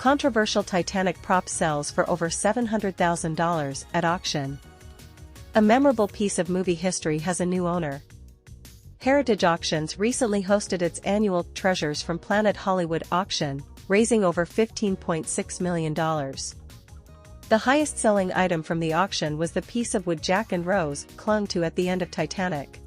Controversial Titanic prop sells for over $700,000 at auction. A memorable piece of movie history has a new owner. Heritage Auctions recently hosted its annual Treasures from Planet Hollywood auction, raising over $15.6 million. The highest-selling item from the auction was the piece of wood Jack and Rose clung to at the end of Titanic.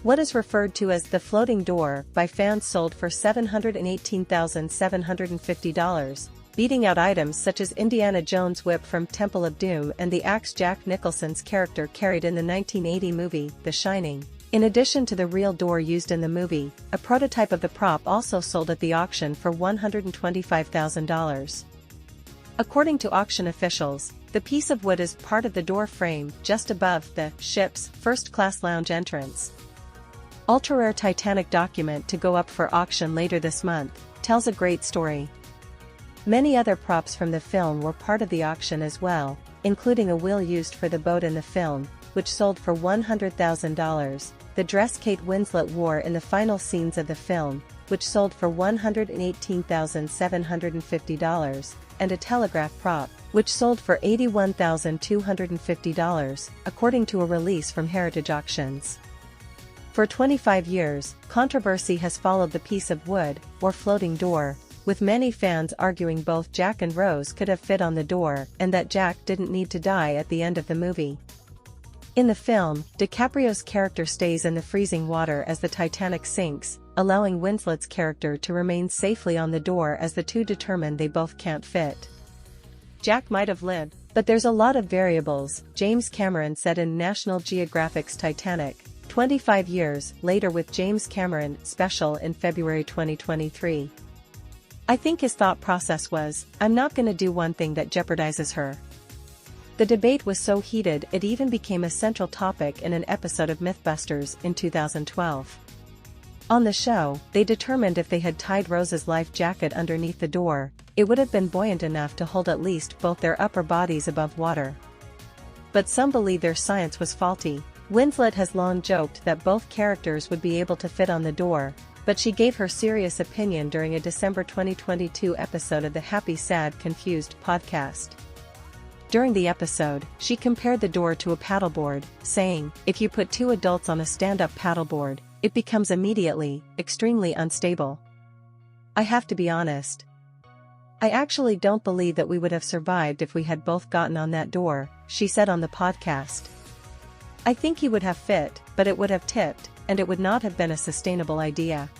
What is referred to as the floating door by fans sold for $718,750, beating out items such as Indiana Jones' whip from Temple of Doom and the axe Jack Nicholson's character carried in the 1980 movie, The Shining. In addition to the real door used in the movie, a prototype of the prop also sold at the auction for $125,000. According to auction officials, the piece of wood is part of the door frame just above the ship's first-class lounge entrance. Ultra-rare Titanic document to go up for auction later this month, tells a great story. Many other props from the film were part of the auction as well, including a wheel used for the boat in the film, which sold for $100,000, the dress Kate Winslet wore in the final scenes of the film, which sold for $118,750, and a telegraph prop, which sold for $81,250, according to a release from Heritage Auctions. For 25 years, controversy has followed the piece of wood, or floating door, with many fans arguing both Jack and Rose could have fit on the door and that Jack didn't need to die at the end of the movie. In the film, DiCaprio's character stays in the freezing water as the Titanic sinks, allowing Winslet's character to remain safely on the door as the two determine they both can't fit. Jack might have lived, but there's a lot of variables, James Cameron said in National Geographic's Titanic, 25 years later with James Cameron special in February 2023. I think his thought process was, I'm not gonna do one thing that jeopardizes her. The debate was so heated it even became a central topic in an episode of Mythbusters in 2012. On the show, they determined if they had tied Rose's life jacket underneath the door, it would have been buoyant enough to hold at least both their upper bodies above water. But some believe their science was faulty. Winslet has long joked that both characters would be able to fit on the door, but she gave her serious opinion during a December 2022 episode of the Happy Sad Confused podcast. During the episode, she compared the door to a paddleboard, saying, if you put two adults on a stand-up paddleboard, it becomes immediately, extremely unstable. I have to be honest. I actually don't believe that we would have survived if we had both gotten on that door, she said on the podcast. I think he would have fit, but it would have tipped, and it would not have been a sustainable idea.